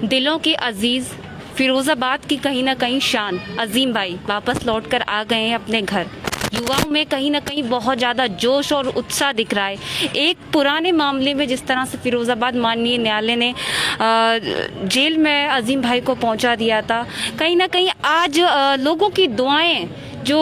दिलों के अजीज, फिरोजाबाद की कहीं ना कहीं शान अजीम भाई वापस लौटकर आ गए हैं अपने घर। युवाओं में कहीं ना कहीं बहुत ज़्यादा जोश और उत्साह दिख रहा है। एक पुराने मामले में जिस तरह से फिरोजाबाद माननीय न्यायालय ने जेल में अजीम भाई को पहुंचा दिया था, कहीं ना कहीं आज लोगों की दुआएं, जो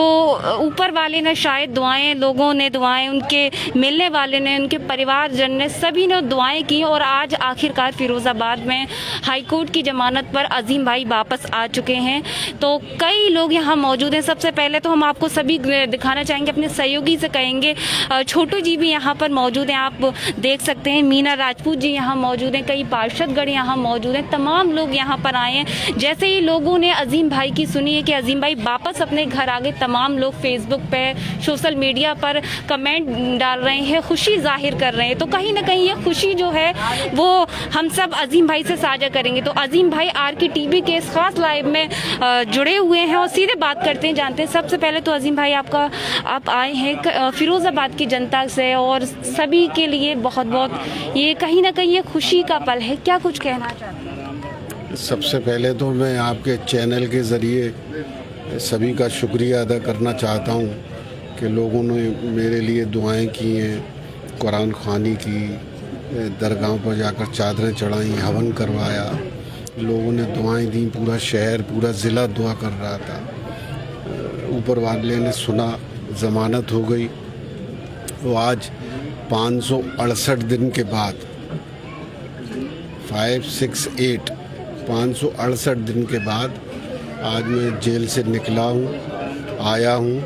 ऊपर वाले ने शायद दुआएं, लोगों ने दुआएं, उनके मिलने वाले ने, उनके परिवारजन ने, सभी ने दुआएं की और आज आखिरकार फिरोजाबाद में हाई कोर्ट की जमानत पर अजीम भाई वापस आ चुके हैं। तो कई लोग यहाँ मौजूद हैं। सबसे पहले तो हम आपको सभी दिखाना चाहेंगे, अपने सहयोगी से कहेंगे, छोटू जी भी यहाँ पर मौजूद हैं, आप देख सकते हैं। मीना राजपूत जी यहाँ मौजूद हैं, कई पार्षदगण यहाँ मौजूद हैं, तमाम लोग यहाँ पर आए हैं। जैसे ही लोगों ने अजीम भाई की सुनी है कि अजीम भाई वापस अपने घर आ गए, तमाम लोग फेसबुक पे, सोशल मीडिया पर कमेंट डाल रहे हैं, खुशी जाहिर कर रहे हैं। तो कहीं ना कहीं ये खुशी जो है वो हम सब अजीम भाई से साझा करेंगे। तो अजीम भाई आरके टीवी के इस खास लाइव में जुड़े हुए हैं और सीधे बात करते हैं, जानते हैं। सबसे पहले तो अजीम भाई आप आए हैं फिरोजाबाद की जनता से और सभी के लिए बहुत बहुत ये कहीं ना कहीं ये खुशी का पल है, क्या कुछ कहना चाहते हैं? सबसे पहले तो मैं आपके चैनल के ज़रिए सभी का शुक्रिया अदा करना चाहता हूँ कि लोगों ने मेरे लिए दुआएं की हैं, कुरान ख़वानी की, दरगाहों पर जाकर चादरें चढ़ाई, हवन करवाया, लोगों ने दुआएं दी, पूरा शहर, पूरा ज़िला दुआ कर रहा था। ऊपर वाले ने सुना, ज़मानत हो गई। तो आज 568 दिन के बाद 568 दिन के बाद आज मैं जेल से निकला हूँ, आया हूँ।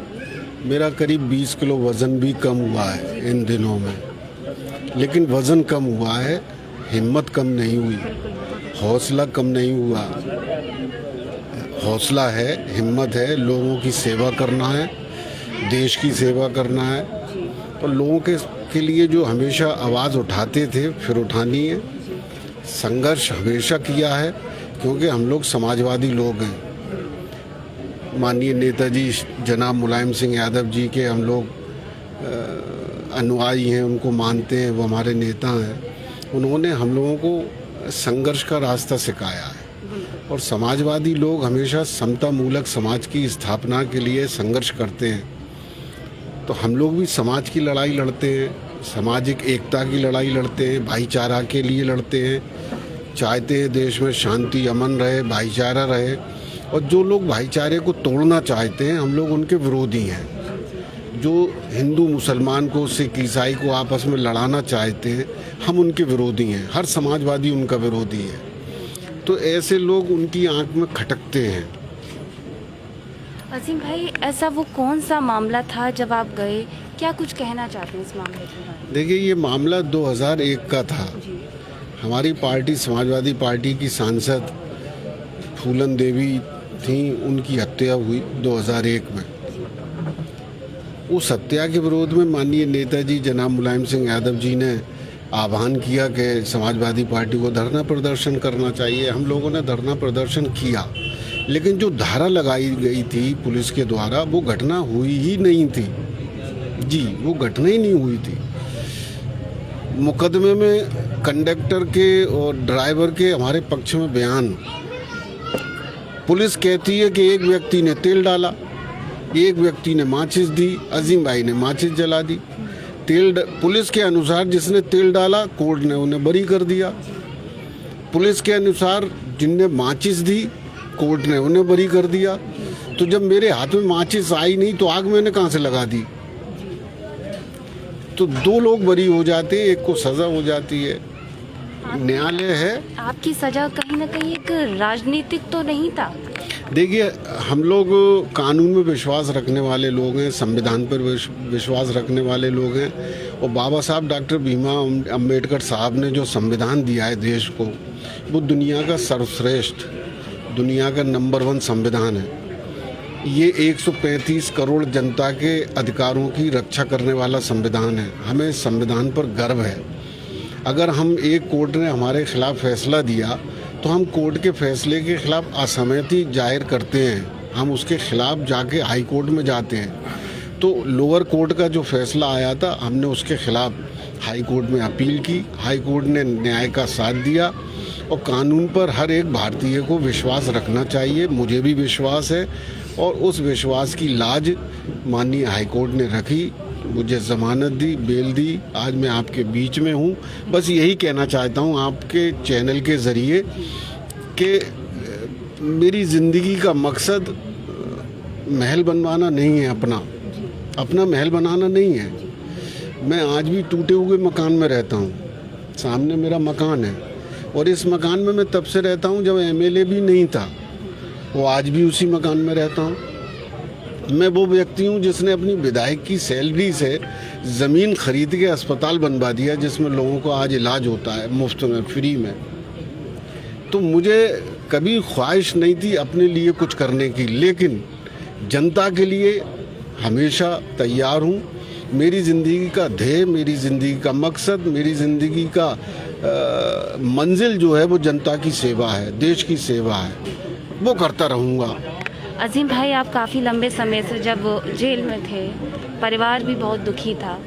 मेरा करीब 20 किलो वज़न भी कम हुआ है इन दिनों में, लेकिन वज़न कम हुआ है, हिम्मत कम नहीं हुई, हौसला कम नहीं हुआ। हौसला है, हिम्मत है, लोगों की सेवा करना है, देश की सेवा करना है। तो लोगों के लिए जो हमेशा आवाज़ उठाते थे फिर उठानी है। संघर्ष हमेशा किया है क्योंकि हम लोग समाजवादी लोग हैं। माननीय नेताजी जनाब मुलायम सिंह यादव जी के हम लोग अनुयायी हैं, उनको मानते हैं, वो हमारे नेता हैं। उन्होंने हम लोगों को संघर्ष का रास्ता सिखाया है और समाजवादी लोग हमेशा समता मूलक समाज की स्थापना के लिए संघर्ष करते हैं। तो हम लोग भी समाज की लड़ाई लड़ते हैं, सामाजिक एकता की लड़ाई लड़ते हैं, भाईचारा के लिए लड़ते हैं, चाहते हैं देश में शांति अमन रहे, भाईचारा रहे। और जो लोग भाईचारे को तोड़ना चाहते हैं हम लोग उनके विरोधी हैं। जो हिंदू मुसलमान को, सिख ईसाई को आपस में लड़ाना चाहते हैं हम उनके विरोधी हैं। हर समाजवादी उनका विरोधी है। तो ऐसे लोग उनकी आंख में खटकते हैं। अजीम भाई, ऐसा वो कौन सा मामला था जब आप गए, क्या कुछ कहना चाहते हैं इस मामले के? देखिए, ये मामला 2001 का था। हमारी पार्टी समाजवादी पार्टी की सांसद फूलन देवी थी, उनकी हत्या हुई 2001 में। उस हत्या के विरोध में माननीय नेताजी जनाब मुलायम सिंह यादव जी ने आह्वान किया कि समाजवादी पार्टी को धरना प्रदर्शन करना चाहिए। हम लोगों ने धरना प्रदर्शन किया, लेकिन जो धारा लगाई गई थी पुलिस के द्वारा वो घटना हुई ही नहीं थी। जी, वो घटना ही नहीं हुई थी। मुकदमे में कंडक्टर के और ड्राइवर के हमारे पक्ष में बयान, पुलिस कहती है कि एक व्यक्ति ने तेल डाला, एक व्यक्ति ने माचिस दी, अजीम भाई ने माचिस जला दी। पुलिस के अनुसार जिसने तेल डाला कोर्ट ने उन्हें बरी कर दिया। पुलिस के अनुसार जिनने माचिस दी कोर्ट ने उन्हें बरी कर दिया। तो जब मेरे हाथ में माचिस आई नहीं तो आग मैंने कहाँ से लगा दी? तो दो लोग बरी हो जाते हैं, एक को सजा हो जाती है। न्यायालय है। आपकी सजा कहीं ना कहीं एक राजनीतिक तो नहीं था? देखिए, हम लोग कानून में विश्वास रखने वाले लोग हैं, संविधान पर विश्वास रखने वाले लोग हैं। और बाबा साहब डॉक्टर भीमराव अम्बेडकर साहब ने जो संविधान दिया है देश को, वो दुनिया का सर्वश्रेष्ठ, दुनिया का नंबर 1 संविधान है। ये 135 करोड़ जनता के अधिकारों की रक्षा करने वाला संविधान है। हमें संविधान पर गर्व है। अगर हम एक कोर्ट ने हमारे खिलाफ फैसला दिया तो हम कोर्ट के फैसले के खिलाफ असहमति जाहिर करते हैं, हम उसके खिलाफ जाके हाई कोर्ट में जाते हैं। तो लोअर कोर्ट का जो फैसला आया था, हमने उसके खिलाफ हाई कोर्ट में अपील की। हाई कोर्ट ने न्याय का साथ दिया और कानून पर हर एक भारतीय को विश्वास रखना चाहिए, मुझे भी विश्वास है। और उस विश्वास की लाज माननीय हाई कोर्ट ने रखी, मुझे ज़मानत दी, बेल दी। आज मैं आपके बीच में हूँ। बस यही कहना चाहता हूँ आपके चैनल के ज़रिए कि मेरी ज़िंदगी का मकसद महल बनवाना नहीं है, अपना महल बनाना नहीं है। मैं आज भी टूटे हुए मकान में रहता हूँ, सामने मेरा मकान है और इस मकान में मैं तब से रहता हूँ जब एमएलए भी नहीं था, वो आज भी उसी मकान में रहता हूँ। मैं वो व्यक्ति हूँ जिसने अपनी विधायक की सैलरी से ज़मीन खरीद के अस्पताल बनवा दिया, जिसमें लोगों को आज इलाज होता है मुफ्त में, फ्री में। तो मुझे कभी ख्वाहिश नहीं थी अपने लिए कुछ करने की, लेकिन जनता के लिए हमेशा तैयार हूँ। मेरी ज़िंदगी का ध्येय, मेरी ज़िंदगी का मकसद, मेरी ज़िंदगी का मंजिल जो है वो जनता की सेवा है, देश की सेवा है, वो करता रहूँगा। अजीम भाई, आप काफ़ी लंबे समय से जब जेल में थे, परिवार भी बहुत दुखी था,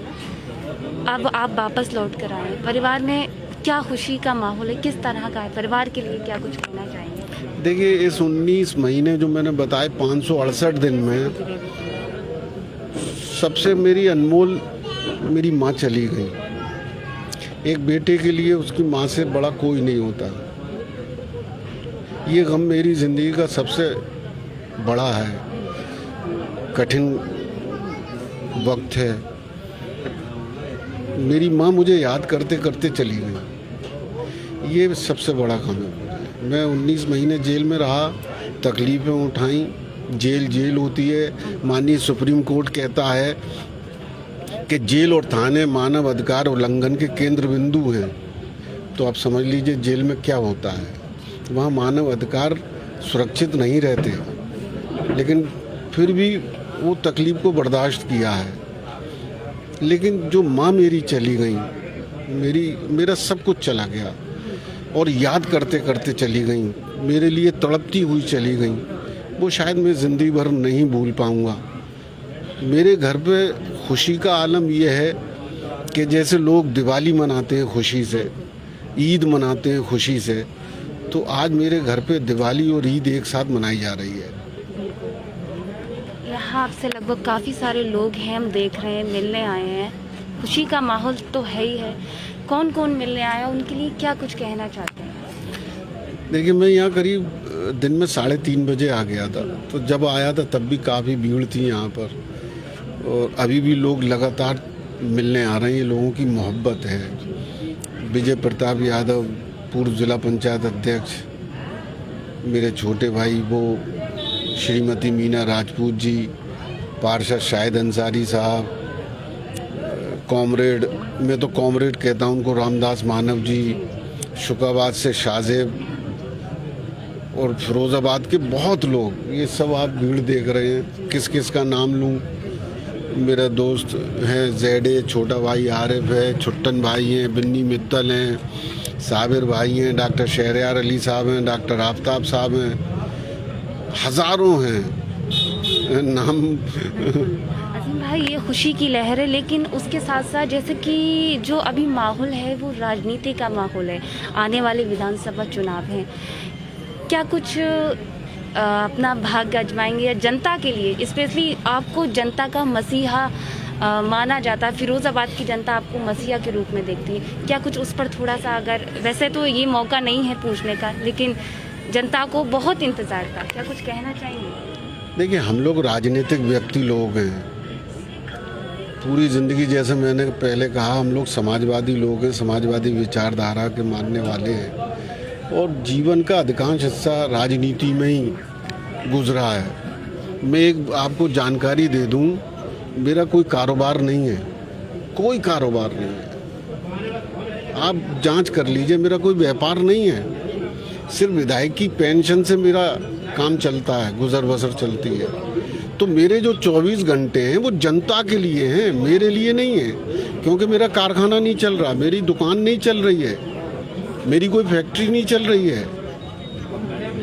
अब आप वापस लौट कर आए, परिवार में क्या खुशी का माहौल है, किस तरह का है, परिवार के लिए क्या कुछ कहना चाहेंगे? देखिए, इस 19 महीने जो मैंने बताए 568 दिन में सबसे मेरी अनमोल मेरी माँ चली गई। एक बेटे के लिए उसकी माँ से बड़ा कोई नहीं होता। ये गम मेरी ज़िंदगी का सबसे बड़ा है, कठिन वक्त है। मेरी माँ मुझे याद करते करते चली गई, ये सबसे बड़ा गम है। मैं 19 महीने जेल में रहा, तकलीफ़ें उठाई, जेल होती है। माननीय सुप्रीम कोर्ट कहता है कि जेल और थाने मानव अधिकार उल्लंघन के केंद्र बिंदु हैं। तो आप समझ लीजिए जेल में क्या होता है। वहाँ मानव अधिकार सुरक्षित नहीं रहते, लेकिन फिर भी वो तकलीफ़ को बर्दाश्त किया है। लेकिन जो माँ मेरी चली गई, मेरा सब कुछ चला गया और याद करते करते चली गई, मेरे लिए तड़पती हुई चली गई, वो शायद मैं ज़िंदगी भर नहीं भूल पाऊँगा। मेरे घर पे खुशी का आलम यह है कि जैसे लोग दिवाली मनाते हैं खुशी से, ईद मनाते हैं खुशी से, तो आज मेरे घर पे दिवाली और ईद एक साथ मनाई जा रही है। यहाँ आपसे लगभग काफ़ी सारे लोग हैं, हम देख रहे हैं, मिलने आए हैं, खुशी का माहौल तो है ही है। कौन कौन मिलने आया, उनके लिए क्या कुछ कहना चाहते हैं? देखिए, मैं यहाँ करीब दिन में 3:30 बजे आ गया था, तो जब आया था तब भी काफ़ी भीड़ थी यहाँ पर, और अभी भी लोग लगातार मिलने आ रहे हैं। लोगों की मोहब्बत है। विजय प्रताप यादव, पूर्व जिला पंचायत अध्यक्ष, मेरे छोटे भाई वो श्रीमती मीना राजपूत जी, पार्षद शाहिद अंसारी साहब, कॉमरेड, मैं तो कॉमरेड कहता हूँ उनको, रामदास मानव जी, शुकाबाद से शाहजेब और फिरोज़ाबाद के बहुत लोग, ये सब आप भीड़ देख रहे हैं। किस किस का नाम लूँ? मेरा दोस्त है ज़ैडे, छोटा भाई आरिफ है, छुट्टन भाई हैं, बिन्नी मित्तल हैं, साबिर भाई हैं, डॉक्टर शहरयार अली साहब हैं, डॉक्टर आफ्ताब साहब हैं, हज़ारों हैं नाम। अजीम भाई, ये खुशी की लहर है, लेकिन उसके साथ साथ जैसे कि जो अभी माहौल है वो राजनीति का माहौल है, आने वाले विधानसभा चुनाव हैं, क्या कुछ अपना भाग्य आजमाएंगे या जनता के लिए? स्पेशली आपको जनता का मसीहा माना जाता है, फिरोज़ाबाद की जनता आपको मसीहा के रूप में देखती है, क्या कुछ उस पर थोड़ा सा, अगर वैसे तो ये मौका नहीं है पूछने का, लेकिन जनता को बहुत इंतज़ार था, क्या कुछ कहना चाहेंगे? देखिए, हम लोग राजनीतिक व्यक्ति लोग हैं, पूरी ज़िंदगी, जैसे मैंने पहले कहा, हम लोग समाजवादी लोग हैं, समाजवादी विचारधारा के मानने वाले हैं, और जीवन का अधिकांश हिस्सा राजनीति में ही गुजरा है। मैं एक आपको जानकारी दे दूं, मेरा कोई कारोबार नहीं है, कोई कारोबार नहीं है, आप जांच कर लीजिए, मेरा कोई व्यापार नहीं है। सिर्फ विधायक की पेंशन से मेरा काम चलता है, गुजर बसर चलती है। तो मेरे जो 24 घंटे हैं वो जनता के लिए हैं, मेरे लिए नहीं है, क्योंकि मेरा कारखाना नहीं चल रहा, मेरी दुकान नहीं चल रही है, मेरी कोई फैक्ट्री नहीं चल रही है।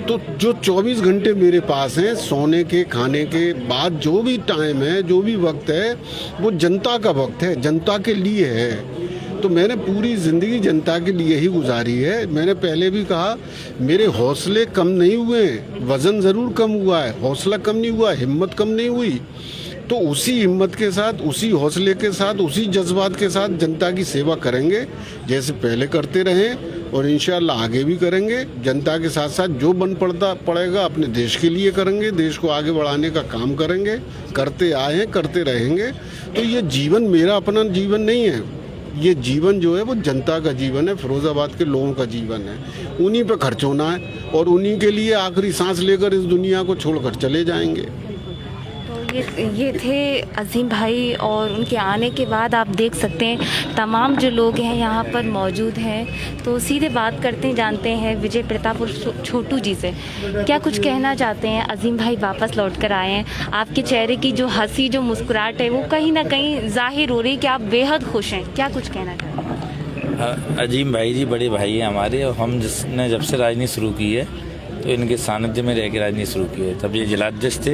तो जो 24 घंटे मेरे पास हैं, सोने के खाने के बाद जो भी टाइम है, जो भी वक्त है, वो जनता का वक्त है, जनता के लिए है। तो मैंने पूरी ज़िंदगी जनता के लिए ही गुजारी है। मैंने पहले भी कहा, मेरे हौसले कम नहीं हुए, वज़न ज़रूर कम हुआ है, हौसला कम नहीं हुआ, हिम्मत कम नहीं हुई। तो उसी हिम्मत के साथ, उसी हौसले के साथ, उसी जज्बात के साथ जनता की सेवा करेंगे, जैसे पहले करते रहें और इंशाअल्लाह आगे भी करेंगे। जनता के साथ साथ जो बन पड़ेगा अपने देश के लिए करेंगे, देश को आगे बढ़ाने का काम करेंगे, करते आए हैं, करते रहेंगे। तो ये जीवन मेरा अपना जीवन नहीं है, ये जीवन जो है वो जनता का जीवन है, फिरोज़ाबाद के लोगों का जीवन है। उन्हीं पे खर्च होना है और उन्हीं के लिए आखिरी सांस लेकर इस दुनिया को छोड़कर चले जाएंगे। ये थे अजीम भाई, और उनके आने के बाद आप देख सकते हैं तमाम जो लोग हैं यहाँ पर मौजूद हैं। तो सीधे बात करते हैं, जानते हैं विजय प्रताप और छोटू जी से क्या कुछ कहना चाहते हैं। अजीम भाई वापस लौट कर आए हैं, आपके चेहरे की जो हंसी, जो मुस्कुराहट है, वो कहीं ना कहीं जाहिर हो रही है कि आप बेहद खुश हैं। क्या कुछ कहना चाहते हैं? अजीम भाई जी बड़े भाई हैं हमारे, और हम जिसने जब से राजनीति शुरू की है तो इनके सानिध्य में रह के राजनीति शुरू की है। तब ये जिलाध्यक्ष थे,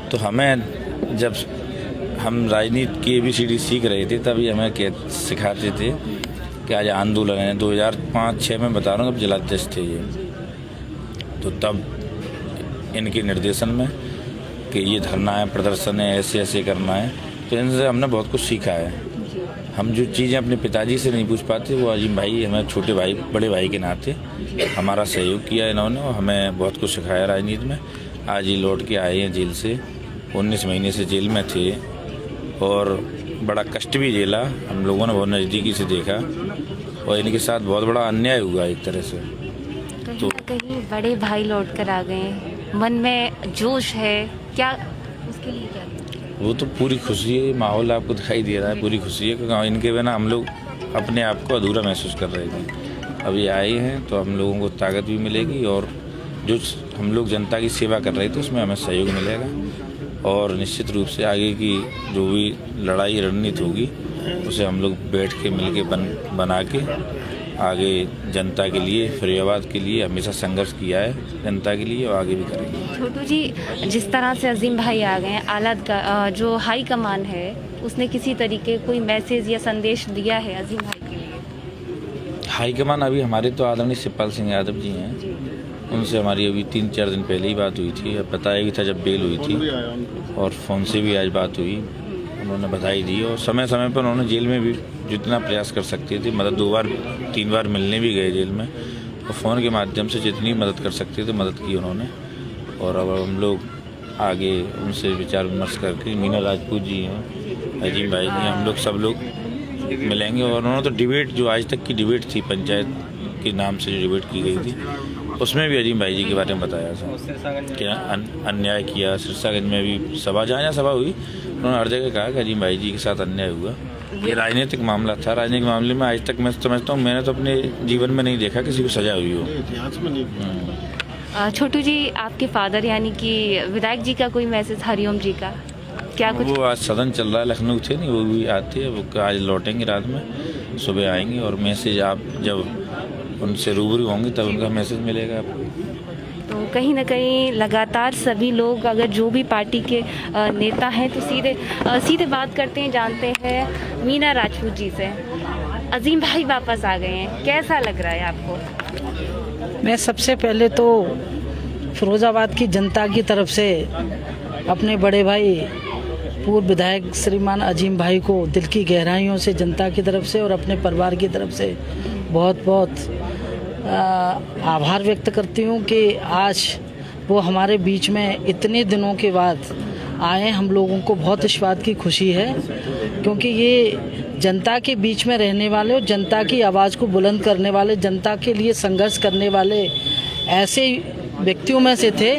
तो हमें जब हम राजनीति की ABCD सीख रहे थे तब ये हमें सिखाते थे कि आज आंदोलन है। 2005-06 में बता रहा हूँ, तब जिलाध्यक्ष थे ये। तो तब इनके निर्देशन में कि ये धरना है, प्रदर्शन है, ऐसे ऐसे करना है, तो इनसे हमने बहुत कुछ सीखा है। हम जो चीज़ें अपने पिताजी से नहीं पूछ पाते, वो अजीम भाई हमें छोटे भाई, बड़े भाई के नाते हमारा सहयोग किया इन्होंने, और हमें बहुत कुछ सिखाया राजनीति में। आज ये लौट के आए हैं जेल से, 19 महीने से जेल में थे और बड़ा कष्ट भी झेला, हम लोगों ने बहुत नज़दीकी से देखा, और इनके साथ बहुत बड़ा अन्याय हुआ एक तरह से। तो कहीं बड़े भाई लौट कर आ गए, मन में जोश है क्या, उसके लिए क्या? वो तो पूरी खुशी है, माहौल आपको दिखाई दे रहा है, पूरी खुशी है, क्योंकि इनके बिना हम लोग अपने आप को अधूरा महसूस कर रहे थे। अब ये आए हैं तो हम लोगों को ताकत भी मिलेगी, और जो हम लोग जनता की सेवा कर रहे थे उसमें हमें सहयोग मिलेगा, और निश्चित रूप से आगे की जो भी लड़ाई रणनीति होगी उसे हम लोग बैठ के मिल के बना के आगे जनता के लिए, फरीदाबाद के लिए हमेशा संघर्ष किया है जनता के लिए, और आगे भी करेंगे। छोटू जी, जिस तरह से अजीम भाई आ गए हैं, आला का जो हाई कमान है उसने किसी तरीके कोई मैसेज या संदेश दिया है अजीम भाई के लिए? हाई कमान अभी हमारे तो आदरणीय शिवपाल सिंह यादव जी हैं, उनसे हमारी अभी 3-4 दिन पहले ही बात हुई थी। अब बताया भी था जब बेल हुई थी, और फ़ोन से भी आज बात हुई, उन्होंने बधाई दी, और समय समय पर उन्होंने जेल में भी जितना प्रयास कर सकते थे मदद, 2-3 बार मिलने भी गए जेल में, और फ़ोन के माध्यम से जितनी मदद कर सकते थे मदद की उन्होंने। और अब हम लोग आगे उनसे विचार विमर्श करके, मीना राजपूत जी हैं, अजीम भाई जी, हम लोग सब लोग मिलेंगे। और उन्होंने तो डिबेट, जो आज तक की डिबेट थी पंचायत के नाम से जो डिबेट की गई थी, उसमें भी अजीम भाई जी के बारे में बताया था कि अन्याय किया। सिरसागंज में भी सभा, जहाँ सभा हुई, उन्होंने हर जगह कहा कि अजीम भाई जी के साथ अन्याय हुआ। ये राजनीतिक मामला था, राजनीतिक मामले में आज तक मैं समझता हूँ, मैंने तो अपने जीवन में नहीं देखा किसी को सजा हुई हो, इतिहास में नहीं। छोटू जी, आपके फादर यानी कि विधायक जी का कोई मैसेज हरिओम जी का क्या कुछ? वो आज सदन चल रहा है, लखनऊ थे नहीं, वो भी आते हैं, वो आज लौटेंगे, रात में सुबह आएंगे, और मैसेज आप जब उनसे रूबरू होंगे तब उनका मैसेज मिलेगा आपको। तो कहीं ना कहीं लगातार सभी लोग, अगर जो भी पार्टी के नेता हैं, तो सीधे बात करते हैं, जानते हैं मीना राजपूत जी से। अजीम भाई वापस आ गए हैं, कैसा लग रहा है आपको? मैं सबसे पहले तो फिरोज़ाबाद की जनता की तरफ से अपने बड़े भाई पूर्व विधायक श्रीमान अजीम भाई को दिल की गहराइयों से, जनता की तरफ से और अपने परिवार की तरफ से बहुत बहुत आभार व्यक्त करती हूँ कि आज वो हमारे बीच में इतने दिनों के बाद आए। हम लोगों को बहुत इस बात की खुशी है, क्योंकि ये जनता के बीच में रहने वाले और जनता की आवाज़ को बुलंद करने वाले, जनता के लिए संघर्ष करने वाले ऐसे व्यक्तियों में से थे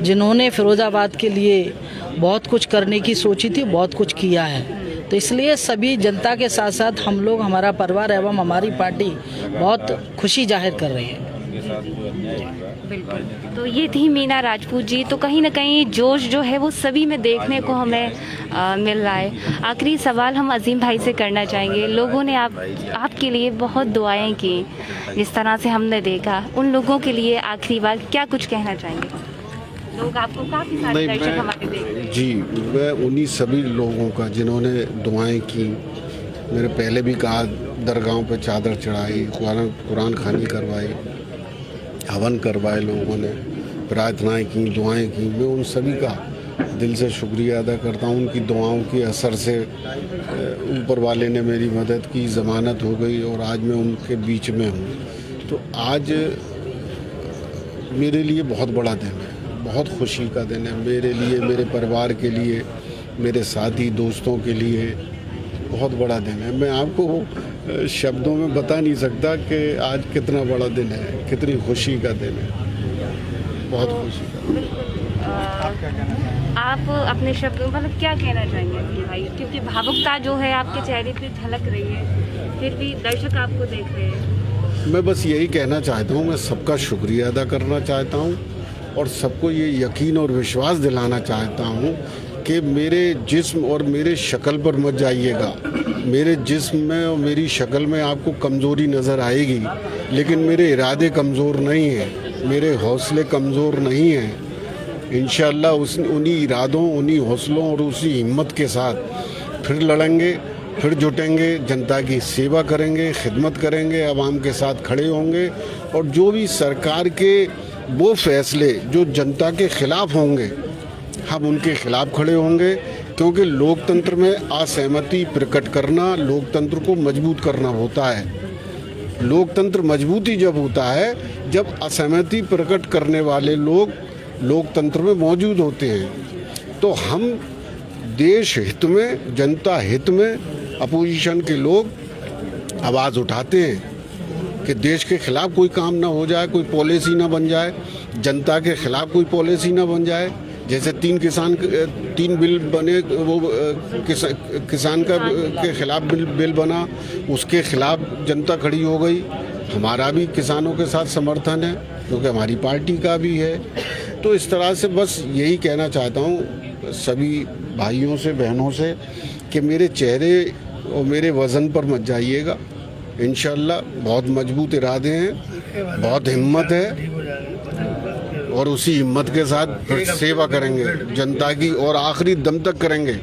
जिन्होंने फिरोज़ाबाद के लिए बहुत कुछ करने की सोची थी, बहुत कुछ किया है। तो इसलिए सभी जनता के साथ साथ हम लोग, हमारा परिवार एवं हमारी पार्टी बहुत खुशी जाहिर कर रही है। के साथ जो अन्याय हुआ बिल्कुल। तो ये थी मीना राजपूत जी। तो कहीं ना कहीं जोश जो है वो सभी में देखने को हमें मिल रहा है। आखिरी सवाल हम अजीम भाई से करना चाहेंगे। लोगों ने आपके लिए बहुत दुआएं की, जिस तरह से हमने देखा, उन लोगों के लिए आखिरी बार क्या कुछ कहना चाहेंगे? लोग आपको काफ़ी सारे दर्शक हमारे देख रहे हैं। जी, मैं उन्हीं सभी लोगों का जिन्होंने दुआएं की, मेरे पहले भी कहा, दरगाहों पे चादर चढ़ाई, कुरान खानी करवाई, हवन करवाए, लोगों ने प्रार्थनाएं की, दुआएं की, मैं उन सभी का दिल से शुक्रिया अदा करता हूं। उनकी दुआओं के असर से ऊपर वाले ने मेरी मदद की, ज़मानत हो गई और आज मैं उनके बीच में हूं। तो आज मेरे लिए बहुत बड़ा दिन है, बहुत खुशी का दिन है मेरे लिए, मेरे परिवार के लिए, मेरे साथी दोस्तों के लिए बहुत बड़ा दिन है। मैं आपको शब्दों में बता नहीं सकता कि आज कितना बड़ा दिन है, कितनी खुशी का दिन है, बहुत खुशी का दिन है। आप अपने शब्दों मतलब क्या कहना चाहेंगे अजीम भाई? क्योंकि भावुकता जो है आपके चेहरे पे झलक रही है, फिर भी दर्शक आपको देख रहे हैं। मैं बस यही कहना चाहता हूँ, मैं सबका शुक्रिया अदा करना चाहता हूँ और सबको ये यकीन और विश्वास दिलाना चाहता हूँ कि मेरे जिस्म और मेरे शक्ल पर मत जाइएगा। मेरे जिस्म में और मेरी शक्ल में आपको कमज़ोरी नज़र आएगी, लेकिन मेरे इरादे कमज़ोर नहीं हैं, मेरे हौसले कमज़ोर नहीं हैं। इंशाअल्लाह उन्हीं इरादों, उन्हीं हौसलों और उसी हिम्मत के साथ फिर लड़ेंगे, फिर जुटेंगे, जनता की सेवा करेंगे, खिदमत करेंगे, आवाम के साथ खड़े होंगे और जो भी सरकार के वो फैसले जो जनता के खिलाफ होंगे, हम उनके खिलाफ खड़े होंगे, क्योंकि लोकतंत्र में असहमति प्रकट करना लोकतंत्र को मजबूत करना होता है। लोकतंत्र मजबूती जब होता है जब असहमति प्रकट करने वाले लोग लोकतंत्र में मौजूद होते हैं। तो हम देश हित में, जनता हित में अपोजिशन के लोग आवाज़ उठाते हैं कि देश के खिलाफ कोई काम ना हो जाए, कोई पॉलिसी ना बन जाए, जनता के खिलाफ कोई पॉलिसी ना बन जाए। जैसे 3 बिल बने, वो किसान का के खिलाफ बिल बना, उसके खिलाफ जनता खड़ी हो गई। हमारा भी किसानों के साथ समर्थन है, क्योंकि हमारी पार्टी का भी है। तो इस तरह से बस यही कहना चाहता हूँ सभी भाइयों से, बहनों से कि मेरे चेहरे और मेरे वज़न पर मत जाइएगा। इंशाअल्लाह बहुत मजबूत इरादे हैं, बहुत हिम्मत है और उसी हिम्मत के साथ फिर सेवा करेंगे जनता की और आखिरी दम तक करेंगे।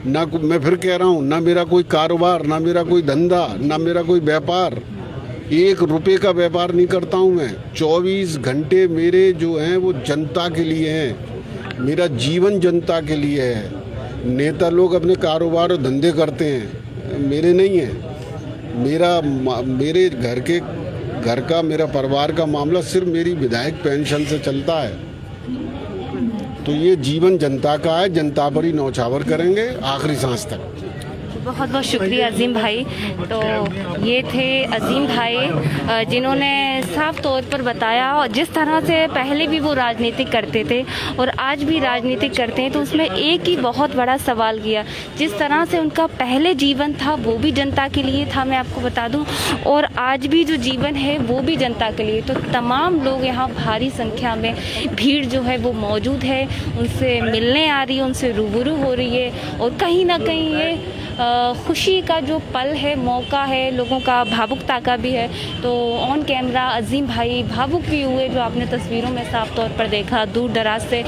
ना मैं फिर कह रहा हूँ, ना मेरा कोई कारोबार, ना मेरा कोई धंधा, ना मेरा कोई व्यापार, 1 रुपये का व्यापार नहीं करता हूँ मैं। 24 घंटे मेरे जो हैं वो जनता के लिए हैं, मेरा जीवन जनता के लिए है। नेता लोग अपने कारोबार और धंधे करते हैं, मेरे नहीं है। मेरे घर का, मेरा परिवार का मामला सिर्फ मेरी विधायक पेंशन से चलता है। तो ये जीवन जनता का है, जनता पर ही न्यौछावर करेंगे आखिरी सांस तक। बहुत बहुत शुक्रिया अजीम भाई। तो ये थे अजीम भाई जिन्होंने साफ तौर पर बताया, और जिस तरह से पहले भी वो राजनीति करते थे और आज भी राजनीति करते हैं, तो उसमें एक ही बहुत बड़ा सवाल किया। जिस तरह से उनका पहले जीवन था वो भी जनता के लिए था, मैं आपको बता दूं, और आज भी जो जीवन है वो भी जनता के लिए। तो तमाम लोग यहाँ भारी संख्या में भीड़ जो है वो मौजूद है, उनसे मिलने आ रही है, उनसे रूबरू हो रही है। और कहीं ना कहीं ये खुशी का जो पल है, मौका है, लोगों का भावुकता का भी है। तो ऑन कैमरा अजीम भाई भावुक भी हुए, जो आपने तस्वीरों में साफ तौर पर देखा। दूर दराज से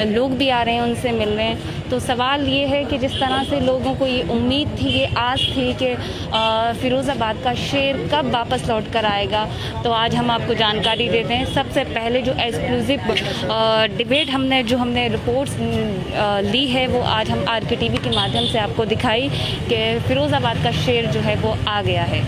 लोग भी आ रहे हैं उनसे मिलने। तो सवाल ये है कि जिस तरह से लोगों को ये उम्मीद थी, ये आस थी कि फिरोज़ाबाद का शेर कब वापस लौट कर आएगा, तो आज हम आपको जानकारी देते हैं। सबसे पहले जो एक्सक्लूसिव डिबेट हमने रिपोर्ट्स ली है, वो आज हम RKTV के माध्यम से आपको दिखाई कि फिरोज़ाबाद का शेर जो है वो आ गया है।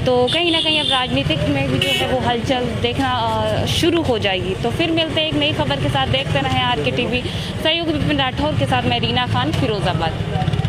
तो कहीं ना कहीं अब राजनीतिक में भी जो है वो हलचल देखना शुरू हो जाएगी। तो फिर मिलते हैं एक नई खबर के साथ। देखते रहें RKTV। सहयोगी विपिन राठौर के साथ मैं रीना खान, फिरोज़ाबाद।